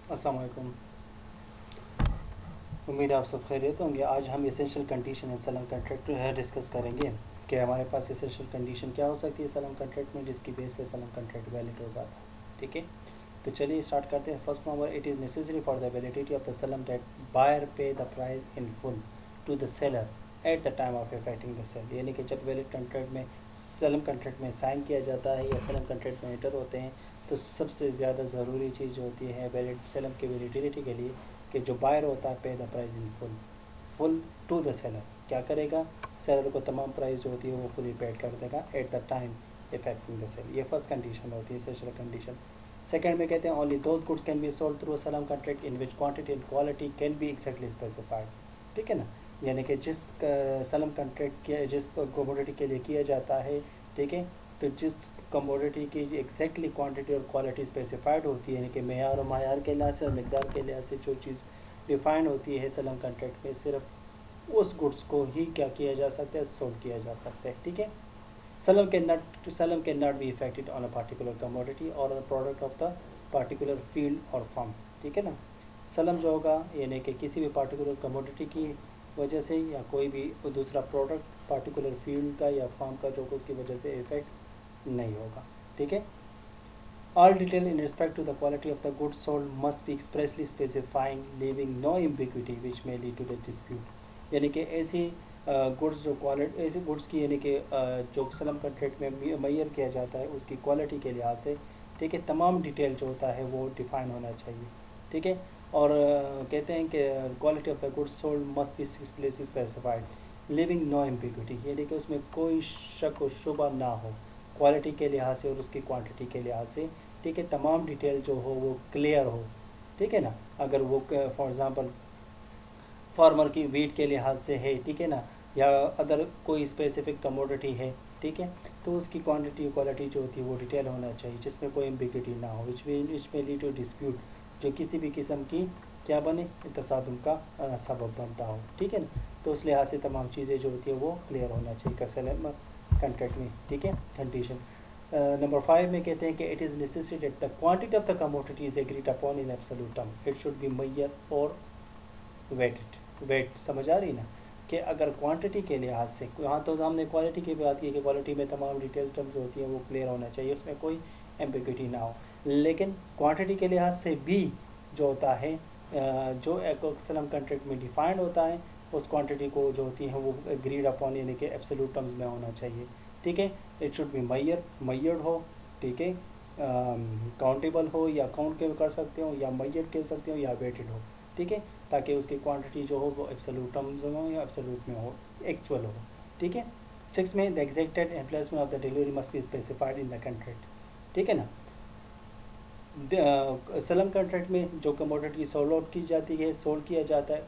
अस्सलाम वालेकुम। उम्मीद है आप सब खैरियत होंगे। आज हम एसेंशियल कंडीशन इन सलम कंट्रैक्ट डिस्कस करेंगे कि हमारे पास एसेंशियल कंडीशन क्या हो सकती है सलम कंट्रैक्ट में, जिसकी बेस पे सलम कंट्रैक्ट वैलिड हो जाता है। ठीक है, तो चलिए स्टार्ट करते हैं। First number, it is necessary for the validity of the सलम that buyer pay the price in full to the seller at the time of effecting the sale. यानी कि जब वैलिड कंट्रैक्ट में सलम कंट्रैक्ट में sign किया जाता है या सलम कंट्रैक्ट में एंटर होते हैं, तो सबसे ज़्यादा ज़रूरी चीज़ होती है वैलिड सलम की वैलिडिटी के लिए कि जो बायर होता है पे the price in full, full to the seller. क्या करेगा, सेलर को तमाम प्राइस जो होती है वो फुली पेड कर देगा at the time effecting the sale. ये फर्स्ट कंडीशन होती है एसेंशियल कंडीशन। सेकंड में कहते हैं only those goods can be sold through सलम contract in which quantity and quality can be exactly specified. ठीक है ना, यानी कि जिस सलम कंट्रैक्ट किया जिस कमोडिटी के लिए किया जाता है, ठीक है, तो जिस कमोडिटी की एग्जैक्टली क्वांटिटी और क्वालिटी स्पेसिफाइड होती है, यानी कि मेयार और मायार के लिहाज से और मकदार के लिहाज से जो चीज़ डिफाइंड होती है सलम कंट्रैक्ट में, सिर्फ उस गुड्स को ही क्या किया जा सकता है, सोल्ड किया जा सकता है। ठीक है, सलम can not be effected on a particular commodity और a product of the particular field और फॉर्म। ठीक है ना, सलम जो होगा यानी कि किसी भी पार्टिकुलर कमोडिटी की वजह से या कोई भी दूसरा प्रोडक्ट पार्टिकुलर फील्ड का या फॉर्म का जो उसकी वजह से इफेक्ट नहीं होगा। ठीक है, all detail in respect to the quality of the goods sold must be expressly specifying, leaving no ambiguity which may lead to the dispute। यानी कि ऐसी गुड्स जो क्वालिटी ऐसी गुड्स की यानी कि जो सलम कंट्रैक्ट में मैयर किया जाता है उसकी क्वालिटी के लिहाज से, ठीक है, तमाम डिटेल जो होता है वो डिफाइन होना चाहिए। ठीक है, और कहते हैं कि quality of the goods sold must be specified, leaving no ambiguity, यानी कि उसमें कोई शक व शुबा ना हो क्वालिटी के लिहाज से और उसकी क्वांटिटी के लिहाज से। ठीक है, तमाम डिटेल जो हो वो क्लियर हो। ठीक है ना, अगर वो फॉर एग्ज़ाम्पल फार्मर की वीट के लिहाज से है, ठीक है ना, या अदर कोई स्पेसिफिक कमोडिटी है, ठीक है, तो उसकी क्वांटिटी क्वालिटी जो होती है वो डिटेल होना चाहिए जिसमें कोई एम्बिग्यूटी ना हो, विच में लीड टू डिस्प्यूट, जो किसी भी किस्म की क्या बने, तसादुम का सबब बनता हो। ठीक है ना, तो उस लिहाज से तमाम चीज़ें जो होती है वो क्लियर होना चाहिए कंट्रैक्ट में। ठीक है, कंडीशन नंबर 5 में कहते हैं कि it is necessary that the quantity of the commodity is agreed upon in absolute term, it should be मैयर और वेट समझ आ रही ना, कि अगर क्वांटिटी के लिहाज से, यहाँ तो हमने क्वालिटी की बात की कि क्वालिटी में तमाम डिटेल टर्म्स होती हैं वो क्लियर होना चाहिए, उसमें कोई एम्बिग्यूटी ना हो, लेकिन क्वांटिटी के लिहाज से भी जो होता है जो सलम कंट्रैक्ट में डिफाइंड होता है उस क्वांटिटी को जो होती है वो एग्रीड अपॉन यानी कि एब्सोल्यूट टर्म्स में होना चाहिए। ठीक है, इट शुड बी मैयर्ड हो, ठीक है, काउंटेबल हो या काउंट के कर सकते हो या मैयर्ड कह सकते हो या वेटेड हो। ठीक है, ताकि उसकी क्वांटिटी जो हो वो एब्सोल्यूट टर्म्स में हो या एब्सोल्यूट में हो, एक्चुअल हो। ठीक है, 6 में the exacted employment of the delivery must be specified in the contract. ठीक है ना, सलम कंट्रैक्ट में जो कमोडिटी सोल्ड आउट की जाती है, सोल्ड किया जाता है,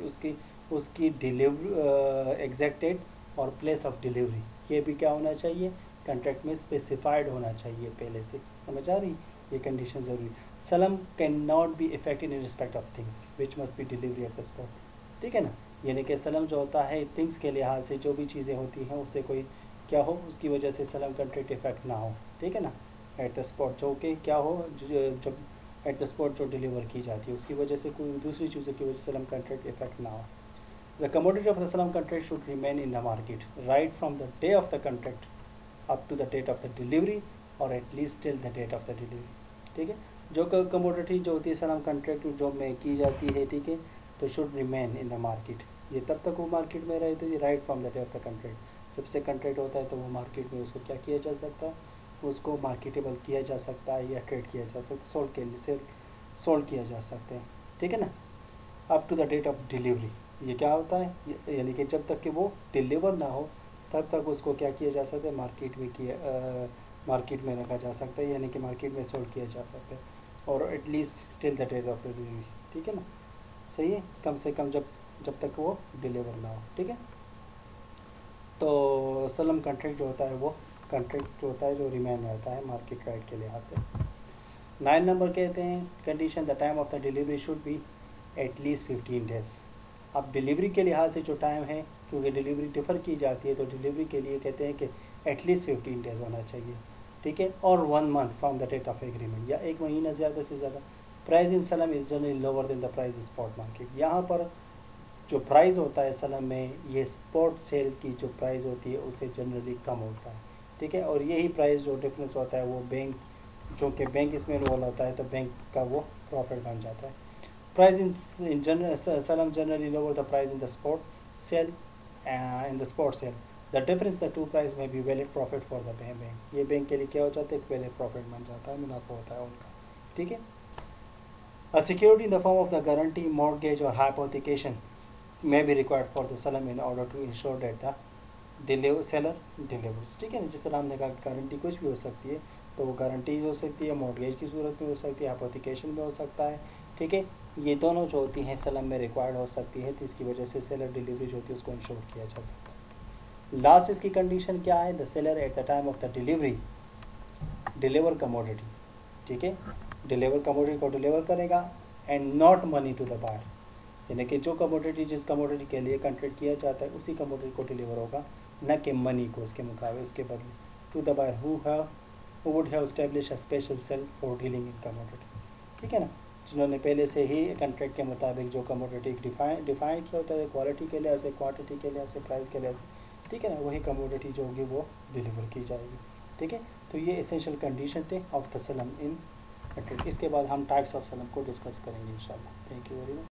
उसकी उसकी डिलीवरी एग्जैक्टेड और प्लेस ऑफ डिलीवरी ये भी क्या होना चाहिए, कंट्रैक्ट में स्पेसिफाइड होना चाहिए पहले से। समझ आ रही, ये कंडीशन ज़रूरी। सलम can not be effected in respect of things which must be delivery at the spot. ठीक है ना, यानी कि सलम जो होता है थिंग्स के लिहाज से जो भी चीज़ें होती हैं उससे कोई क्या हो, उसकी वजह से सलम कंट्रैक्ट इफेक्ट ना हो। ठीक है ना, एट द स्पॉट जो कि क्या हो, जब एट द स्पॉट जो डिलीवर की जाती है उसकी वजह से कोई दूसरी चीज़ों की वजह से सलम कंट्रैक्ट इफेक्ट ना हो। द कमोडिटी ऑफ द सलम contract should remain in the market right from the day of the contract up to the date of the delivery और at least till the date of the delivery. ठीक है, जो commodity जो होती है सलम contract जो में की जाती है, ठीक है, तो should remain in the market, ये तब तक वो मार्केट में रहे, तो ये right from the day of the contract, जब से कंट्रैक्ट होता है तो वो मार्केट में उसको क्या किया जा सकता है, उसको मार्केटेबल किया जा सकता है या ट्रेड किया जा सकता है, सोल्ड किया जा सकता है। ठीक है ना, up to the date of delivery, ये क्या होता है, यानी कि जब तक कि वो डिलीवर ना हो तब तक उसको क्या किया जा सकता है, मार्केट में रखा जा सकता है, यानी कि मार्केट में सोल्ड किया जा सकता है, और at least till the date of delivery. ठीक है ना, सही है, कम से कम जब तक वो डिलीवर ना हो। ठीक है, तो सलम कंट्रैक्ट जो होता है वो कंट्रैक्ट जो होता है जो रिमेन रहता है मार्केट राइट के लिहाज से। 9 नंबर कहते हैं condition the time of the delivery should be at least 15 days. अब डिलीवरी के लिहाज से जो टाइम है, क्योंकि डिलीवरी डिफ़र की जाती है, तो डिलीवरी के लिए कहते हैं कि एटलीस्ट 15 डेज होना चाहिए। ठीक है, और 1 month from the date of agreement, या 1 महीना ज़्यादा से ज़्यादा प्राइस इन सलम is generally lower than the price spot market. यहाँ पर जो प्राइस होता है सलम में, ये स्पॉट सेल की जो प्राइस होती है उससे जनरली कम होता है, ठीक है। और यही प्राइस जो डिफरेंस होता है वो बैंक, जो कि बैंक इसमें रोल होता है तो बैंक का वो प्रॉफिट बन जाता है। प्राइस इन जनरल सलम generally lower the price in the spot sale, in the spot sale the difference the two price में be valid profit for the bank. ये बैंक के लिए क्या हो जाता है, एक वैलिड प्रॉफिट बन जाता है, मुनाफा होता है उनका, ठीक है। A security in the form of the guarantee, mortgage or hypothecation may be required for the salam in order to ensure that the seller delivers, ठीक है ना। जिस तरह हमने कहा गारंटी कुछ भी हो सकती है, तो वो गारंटी हो सकती है, मॉर्गेज की सूरत में हो सकती है, हाइपोथिकेशन में हो सकता है, ठीक है। ये दोनों जो होती हैं सलम में रिक्वायर्ड हो सकती है, तो इसकी वजह से सेलर डिलीवरी जो होती है उसको इंश्योर किया जा सकता है। लास्ट इसकी कंडीशन क्या है, the seller at the time of the delivery deliver commodity, ठीक है, डिलीवर कमोडिटी को डिलीवर करेगा, and not money to the buyer, यानी कि जो कमोडिटी जिस कमोडिटी के लिए कंट्रैक्ट किया जाता है उसी कमोडिटी को डिलीवर होगा, न कि मनी को उसके मुकाबले, उसके बदले, to the buyer who would have establish a special cell for dealing in commodity, ठीक है ना, जिन्होंने पहले से ही कंट्रैक्ट के मुताबिक जो कमोडिटी डिफाइंड होता है क्वालिटी के लिहाज से, क्वांटिटी के लिहाज से, प्राइस के लिहाज से, ठीक है ना, वही कमोडिटी जो होगी वो डिलीवर की जाएगी, ठीक है। तो ये एसेंशियल कंडीशन थे ऑफ द सलम इन कंट्रैक्ट। इसके बाद हम टाइप्स ऑफ सलम को डिस्कस करेंगे इंशाल्लाह। Thank you very much.